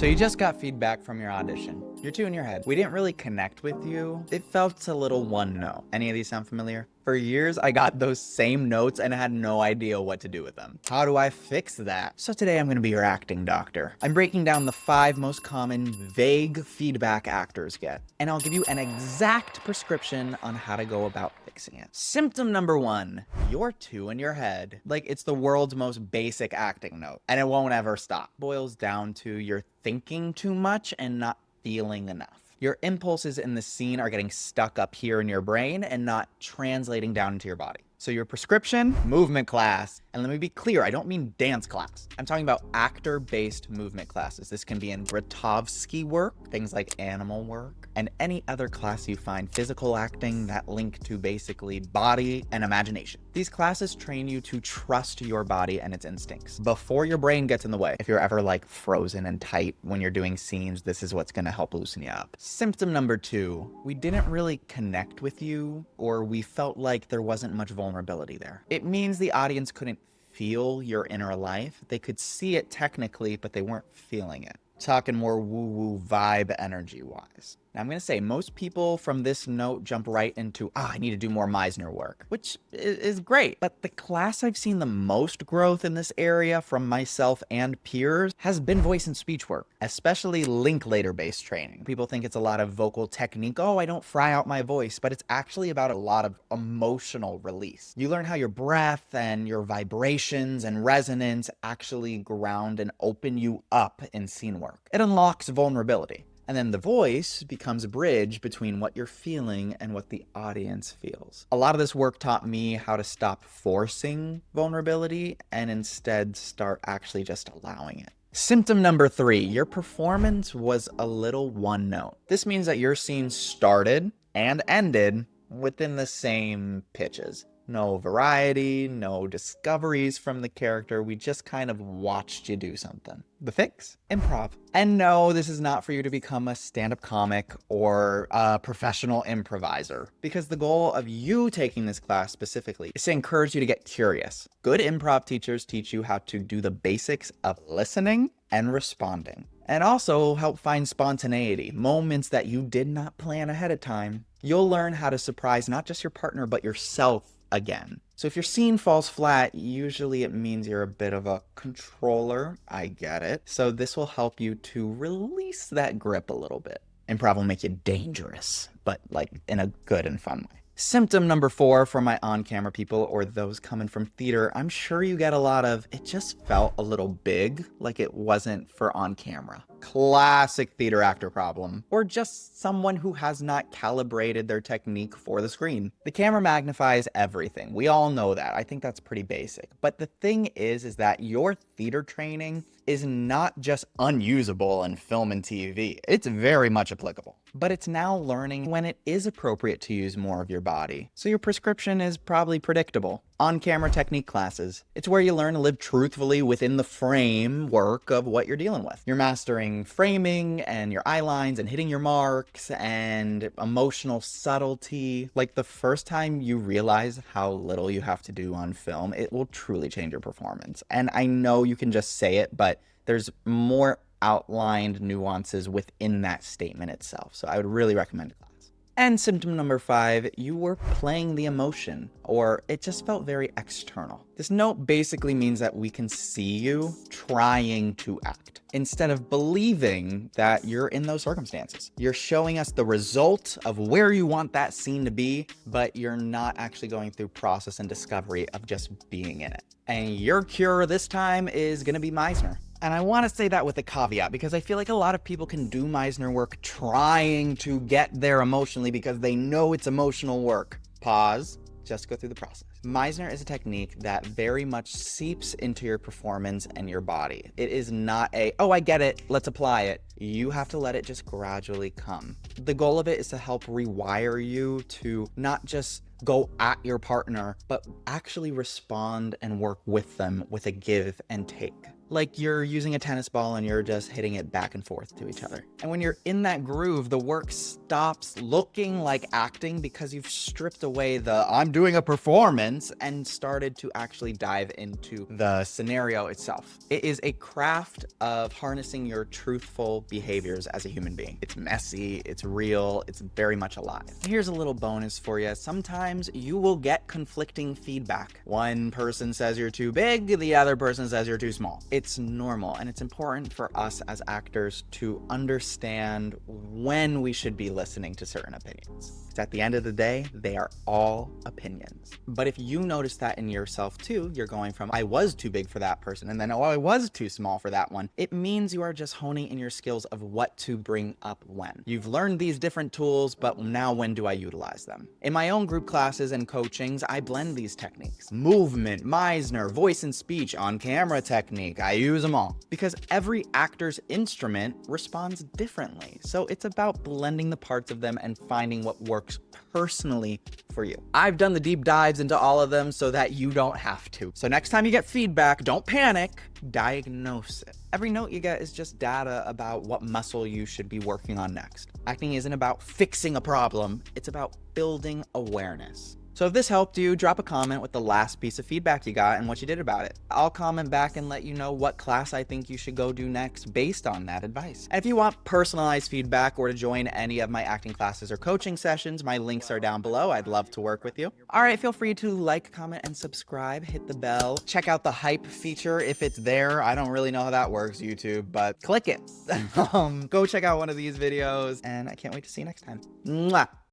So you just got feedback from your audition. You're two in your head. We didn't really connect with you. It felt a little one note. Any of these sound familiar? For years, I got those same notes and had no idea what to do with them. How do I fix that? So today I'm gonna be your acting doctor. I'm breaking down the 5 most common vague feedback actors get, and I'll give you an exact prescription on how to go about fixing it. Symptom number 1, you're two in your head. Like it's the world's most basic acting note, and it won't ever stop. Boils down to you're thinking too much and not feeling enough. Your impulses in the scene are getting stuck up here in your brain and not translating down into your body. So your prescription, movement class. And let me be clear, I don't mean dance class. I'm talking about actor-based movement classes. This can be in Grotowski work, things like animal work, and any other class you find physical acting that link to basically body and imagination. These classes train you to trust your body and its instincts before your brain gets in the way. If you're ever like frozen and tight when you're doing scenes, this is what's gonna help loosen you up. Symptom number 2, we didn't really connect with you, or we felt like there wasn't much vulnerability there. It means the audience couldn't feel your inner life. They could see it technically, but they weren't feeling it. Talking more woo-woo vibe energy-wise. Now I'm gonna say most people from this note jump right into, I need to do more Meisner work, which is great. But the class I've seen the most growth in this area from myself and peers has been voice and speech work, especially Linklater-based training. People think it's a lot of vocal technique. Oh, I don't fry out my voice, but it's actually about a lot of emotional release. You learn how your breath and your vibrations and resonance actually ground and open you up in scene work. It unlocks vulnerability. And then the voice becomes a bridge between what you're feeling and what the audience feels. A lot of this work taught me how to stop forcing vulnerability and instead start actually just allowing it. Symptom number 3, your performance was a little one note. This means that your scene started and ended within the same pitches. No variety, no discoveries from the character. We just kind of watched you do something. The fix? Improv. And no, this is not for you to become a stand-up comic or a professional improviser, because the goal of you taking this class specifically is to encourage you to get curious. Good improv teachers teach you how to do the basics of listening and responding, and also help find spontaneity, moments that you did not plan ahead of time. You'll learn how to surprise not just your partner, but yourself again. So if your scene falls flat, usually it means you're a bit of a controller. I get it. So this will help you to release that grip a little bit. Improv will make you dangerous, but like in a good and fun way. Symptom number 4 for my on-camera people or those coming from theater, I'm sure you get a lot of, it just felt a little big, like it wasn't for on camera. Classic theater actor problem. Or just someone who has not calibrated their technique for the screen. The camera magnifies everything. We all know that. I think that's pretty basic. But the thing is that your theater training is not just unusable in film and TV. It's very much applicable. But it's now learning when it is appropriate to use more of your body. So your prescription is probably predictable. On-camera technique classes. It's where you learn to live truthfully within the framework of what you're dealing with. You're mastering framing and your eye lines and hitting your marks and emotional subtlety. Like the first time you realize how little you have to do on film, it will truly change your performance. And I know you can just say it, but there's more outlined nuances within that statement itself. So I would really recommend a class. And symptom number 5, you were playing the emotion, or it just felt very external. This note basically means that we can see you trying to act instead of believing that you're in those circumstances. You're showing us the result of where you want that scene to be, but you're not actually going through process and discovery of just being in it. And your cure this time is gonna be Meisner. And I want to say that with a caveat, because I feel like a lot of people can do Meisner work trying to get there emotionally because they know it's emotional work. Pause, just go through the process. Meisner is a technique that very much seeps into your performance and your body. It is not a, oh, I get it, let's apply it. You have to let it just gradually come. The goal of it is to help rewire you to not just go at your partner, but actually respond and work with them with a give and take. like you're using a tennis ball and you're just hitting it back and forth to each other. And when you're in that groove, the work stops looking like acting because you've stripped away the I'm doing a performance and started to actually dive into the scenario itself. It is a craft of harnessing your truthful behaviors as a human being. It's messy, it's real, it's very much alive. Here's a little bonus for you. Sometimes you will get conflicting feedback. One person says you're too big, the other person says you're too small. It's normal, and it's important for us as actors to understand when we should be listening to certain opinions. Because at the end of the day, they are all opinions. But if you notice that in yourself too, you're going from, I was too big for that person, and then, oh, I was too small for that one. It means you are just honing in your skills of what to bring up when. You've learned these different tools, but now when do I utilize them? In my own group classes and coachings, I blend these techniques. Movement, Meisner, voice and speech, on-camera technique. I use them all because every actor's instrument responds differently. So it's about blending the parts of them and finding what works personally for you. I've done the deep dives into all of them so that you don't have to. So next time you get feedback, don't panic, diagnose it. Every note you get is just data about what muscle you should be working on next. Acting isn't about fixing a problem, it's about building awareness. So if this helped you, drop a comment with the last piece of feedback you got and what you did about it. I'll comment back and let you know what class I think you should go do next based on that advice. And if you want personalized feedback or to join any of my acting classes or coaching sessions, my links are down below. I'd love to work with you. All right, feel free to like, comment, and subscribe. Hit the bell. Check out the hype feature if it's there. I don't really know how that works, YouTube, but click it. Go check out one of these videos, and I can't wait to see you next time. Mwah!